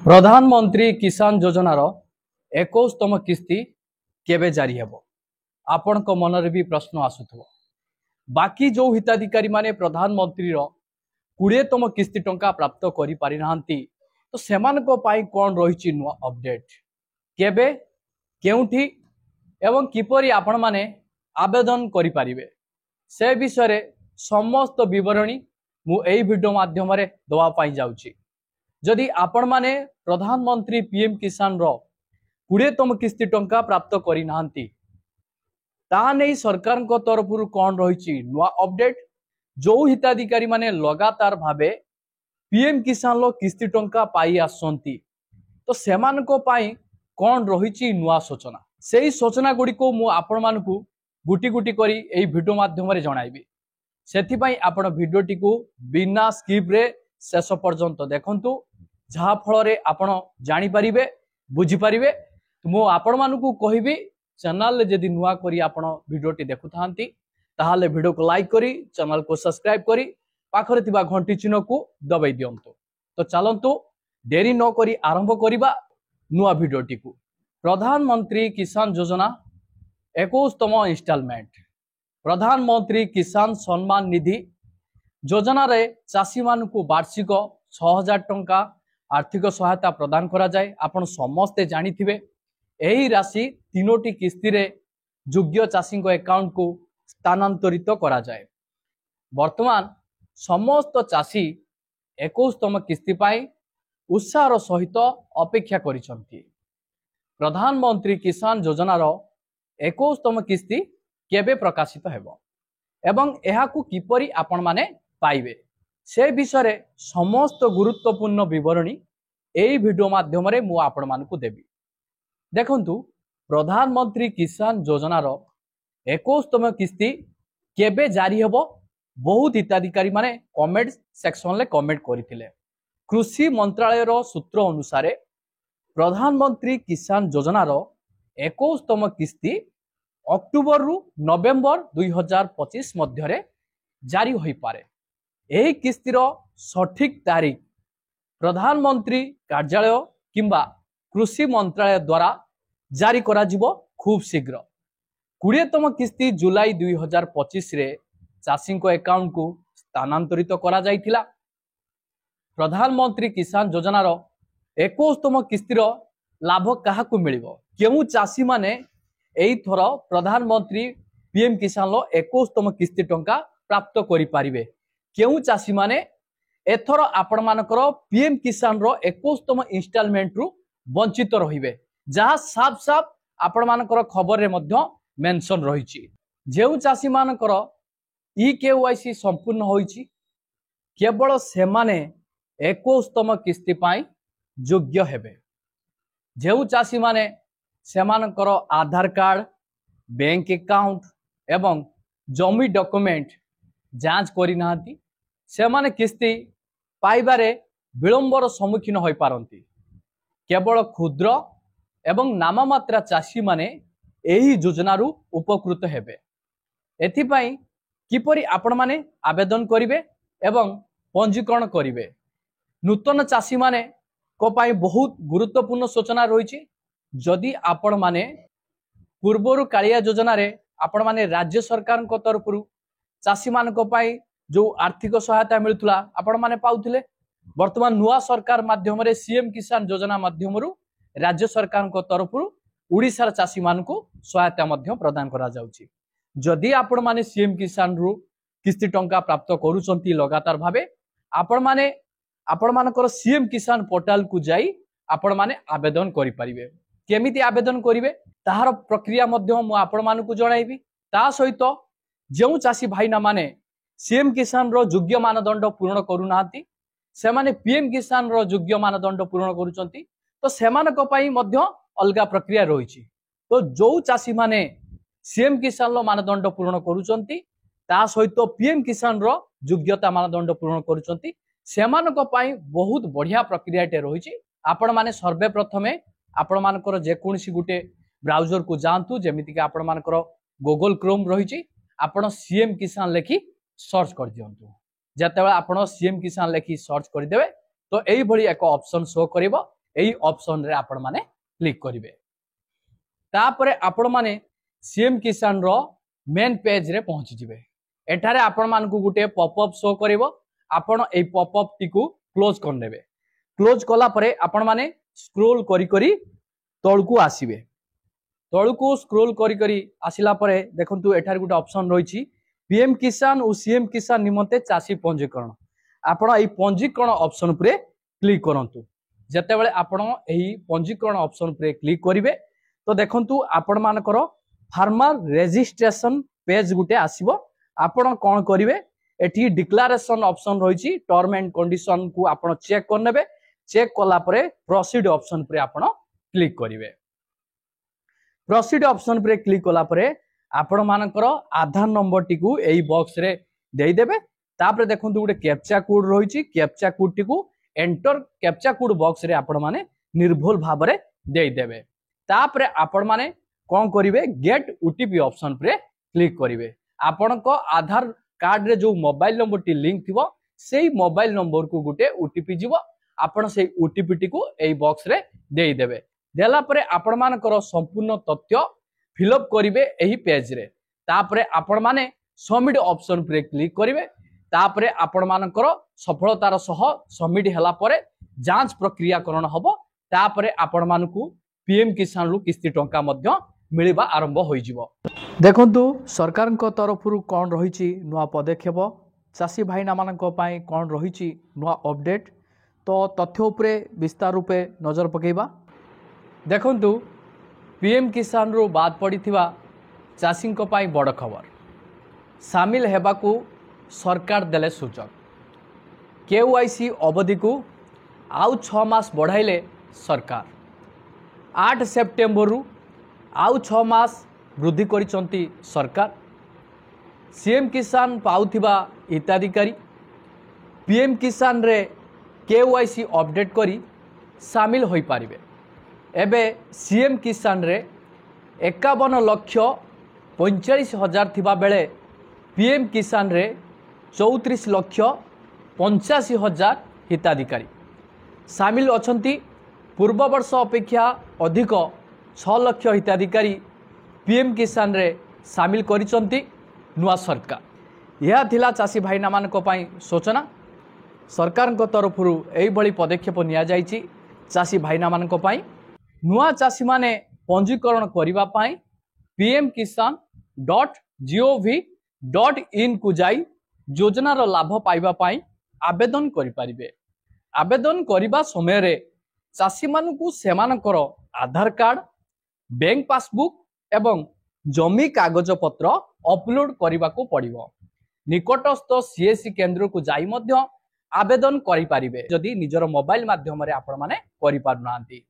प्रधानमंत्री किसान योजनार 21तम किस्ती केबे जारी हेबो आपण को मनरे भी प्रश्न आसुथबो। बाकी जो हिताधिकारी माने प्रधानमंत्री रो 20तम किस्ती टंका प्राप्त करि पारि नाहंती तो सेमान को पाई कोन रहिछि नुवा अपडेट केबे केउठी एवं किपरि आपण माने आवेदन करि पारिबे से विषय रे समस्त विवरणी मु एई वीडियो माध्यम रे दवा पाई जाउछि। जदि आपण माने प्रधानमंत्री पीएम किसान रो 20तम किस्ती टंका प्राप्त करि नाहंती ता नै सरकार को तरफ कौन रही नुआ अपडेट जो हिताधिकारी माने लगातार भावे पीएम किसान लो किस्ती टंका पाई आसंती तो सेमान को पाई कौन रही नुआ सूचना से सूचना गुडी को मु आपण मानकु गुटी गुटी करी एई वीडियो माध्यम रे जणाइबी। सेथि पई आपण वीडियोटी को बिना स्किप रे शेष पर्यंत देखंतु जहा फल रे आपण जानि परिबे बुझी परिबे। मु आपण मानकु कहिबी चैनल जदि नुआ करी आपण वीडियोटी देखु थांती ताहाले वीडियो को लाइक करी चैनल को सब्सक्राइब करी पाखरे थिबा घंटी चिन्ह को दबाई दियंतु। तो चलंतु देरी न करी आरंभ करिबा नुआ वीडियोटी को। प्रधानमंत्री किसान योजना 21तम इंस्टॉलमेंट प्रधानमंत्री किसान सम्मान निधि योजना रे चासी मानकु वार्षिक 6000 टंका आर्थिक सहायता प्रदान करा जाए। आपण समस्ते जानिथिबे एही राशि तीनोटी किस्ती रे योग्य चाषी अकाउंट को स्थानांतरित करा जाए। वर्तमान समस्त चाषी 21तम किस्ती पाई उत्साह सहित अपेक्षा करिसंती। प्रधानमंत्री किसान योजनार 21तम किस्ती केबे प्रकाशित हेबो एवं एहाकू किपरि आपण माने पाइबे से विषय रे समस्त गुरुत्वपूर्ण विवरणी एई वीडियो माध्यम रे मु आपण मानकू देबी। देखंतु प्रधानमंत्री किसान योजनार 21तम किस्ती केबे जारी हेबो बहुत हिताधिकारी माने कमेंट सेक्शन ले कमेंट करथिले। कृषि मंत्रालय रो सूत्र अनुसार प्रधानमंत्री किसान योजनार 21तम किस्ती अक्टोबर रु नवेम्बर 2025 मध्य रे जारी होई पारे। एही किस्तीर सठिक तारीख प्रधानमंत्री कार्यालय किंबा कृषि मंत्रालय द्वारा जारी करा जिवो खूब शीघ्र। 20तम किस्ती जुलाई 2025 रे चाषी अकाउंट को स्थानांतरित करा जाइथिला। प्रधानमंत्री किसान योजनार 21तम किस्तीर लाभ काहाकू मिलिबो केउ चाषी माने एई थर प्रधानमंत्री पीएम किसान लो 21तम किस्ती टंका प्राप्त करि पारिबे केउ चाषी माने एथर आपण मानकर पीएम किसान रो 21तम इंस्टॉलमेंट रु वंचित रहिबे जहा साफ साफ आपण मानकर खबर रे मध्य मेंशन रहिछि। जेउ चाषी मानकर केवाईसी संपूर्ण होइछि केवल सेमाने 21तम किस्ती पाई योग्य हेबे। जेउ चाषी माने सेमानकर आधार कार्ड बैंक अकाउंट एवं जमी डॉक्यूमेंट जांच करि नाहंती सेमाने किस्ती पाइबारे विलंबर सम्मुखीन होई पारंती। केवल क्षुद्र एवं नाममात्रा चाषी माने एही योजनारू उपकृत हेबे। एथिपाई किपरि आपण माने आवेदन करिवे एवं पंजीकरण करिवे नूतन चाषी माने को पाई बहुत गुरुत्वपूर्ण सूचना रहिछि। जदि आपण माने पूर्वरु कालिया योजना रे आपण माने राज्य सरकार को तरफ चाषी मान को पाई जो आर्थिक सहायता मिलुथला आपण माने पाउथिले वर्तमान नुआ सरकार माध्यम रे सीएम किसान योजना माध्यम राज्य सरकार को तरफ उड़ीसार चाषी मान को सहायता मध्य प्रदान करा जाउछि। जदि आपण माने सीएम किसान रु किस्ती टंका प्राप्त करूचंती लगातार भावे आपण माने आपण मानकर सीएम किसान पोर्टल को जाई आपण माने आवेदन करि परिबे। केमिति आवेदन करिवे ताहार प्रक्रिया मध्य मु आपण मानकु जणाइबी। ता सहित जेउ चाषी भाईना माने सीएम किसान रो योग्य मानदंड पूर्ण करू नाहंती से माने पीएम किसान रो योग्य मानदंड पूर्ण करूचंती तो सेमानक पई मध्य अलगा प्रक्रिया रहिछि। तो जो चाषी माने सीएम किसान रो मानदंड पूर्ण करूचंती ता सहित पीएम किसान रो योग्यता मानदंड पूर्ण करूचंती सेमानक पई बहुत बढ़िया प्रक्रियाटे रहिछि। आपण माने सर्वे प्रथमे आपण मानकर जे कोनसी गुटे ब्राउजर को जानतु जेमिति कि आपण मानकर गूगल क्रोम रहिछि आपण सीएम किसान लेखि सर्च कर दियंतु। जेतेबेले आपण सीएम किसान लेखि सर्च कर देबे तो यही भली एक ऑप्शन शो करिवो एही ऑप्शन रे आपण माने क्लिक करिवे तापरे आपण माने सीएम किसान रो मेन पेज रे पहुंची जिवे एठारे आपण मान को गुटे पॉपअप शो करिवो आपण एही पॉपअप टी को क्लोज कर नेबे क्लोज कला परे आपण माने स्क्रोल करी करी तळकू आसीबे तळकू स्क्रोल करी करी आसिला परे देखंतु एठारे गुटे ऑप्शन रहिछि पीएम किसान और सीएम किसान निमंते चासी पंजीकरण आपण एही पंजीकरण ऑप्शन उपरे क्लिक करंतु जते बेले आपण एही पंजीकरण ऑप्शन उपरे क्लिक करिवे तो देखंतु आपण मानकर फार्मर रजिस्ट्रेशन पेज गुटे आसीबो आपण कोन करिवे एठी डिक्लेरेशन ऑप्शन रहिछि टर्म एंड कंडीशन को आपण चेक करनेबे चेक कला परे प्रोसीड ऑप्शन पर आपण क्लिक करिवे प्रोसीड ऑप्शन पर क्लिक कला परे आपण मानकर आधार नंबर टी को एही बॉक्स रे देई देबे तापर देखंतु गुटे कैप्चा कोड रहिछि कैप्चा कोड टी को एंटर कैप्चा कोड बॉक्स रे आपण माने निर्भुल भाव रे देई देबे तापर आपण माने कोन करिवे गेट ओटीपी ऑप्शन पर क्लिक करिवे आपण को आधार कार्ड रे जो मोबाइल नंबर टी लिंक थिबो सेही मोबाइल नंबर को गुटे ओटीपी जीवो आपण सेही ओटीपी टी को एही बॉक्स रे देई देबे देला परे आपण मानकर संपूर्ण तथ्य फिलअप करिवे एही पेज रे तापरे आपण माने सबमिट ऑप्शन पर क्लिक करिवे तापरे आपण मानकर सफलतार सह सबमिट हला परे जांच प्रक्रिया करण हबो तापरे आपण मानकू पीएम किसान रु किस्ती टंका मध्य मिलिबा आरंभ होई जिवो देखंतु सरकार को तरफ रु कोन रहिछि नुवा पदक्षेप चासी भाईना मानक पई कोन रहिछि नुवा अपडेट तो तथ्य उपरे विस्तार रूपे नजर पकेबा देखंतु पीएम किसान रु बाद पड़िथिबा चासी को पई बड़ खबर शामिल हेबाकू सरकार देले सूचक केवाईसी अवधि को आउ 6 मास बढ़ाइले सरकार 8 सेप्टेम्बर रु आउ 6 मास वृद्धि करिसंती सरकार सीएम किसान पाउथिबा हिताधिकारी पीएम किसान रे केवाईसी अपडेट करी शामिल होई पारिबे एबे सीएम किसान रे 51 लक्ष 45,000 थिबा बेले पीएम किसान रे 34 लक्ष 85,000 हिताधिकारी शामिल अछंती पूर्व वर्ष अपेक्षा अधिक 6 लक्ष हिताधिकारी पीएम किसान रे शामिल करिसंती नुआ सरकार यह थिला चासी भाईना मानक पई सूचना सरकार को तरफ एही भली पदक्षेप निया जाइछि चासी भाईना मानक पई नुआ चासी माने पंजीकरण करिबा पई pmkisan.gov.in को जाई योजनार लाभ पाइबा पई आवेदन करि परिबे आवेदन करिबा समय रे चासी मानकू सेमानकर आधार कार्ड बैंक पासबुक एवं जमी कागज पत्र अपलोड करने को पड़िबो निकटस्थ सीएससी केंद्र को जाई मध्य आवेदन करि परिबे जदि निजर मोबाइल माध्यम रे आपण माने करि पारु नांती।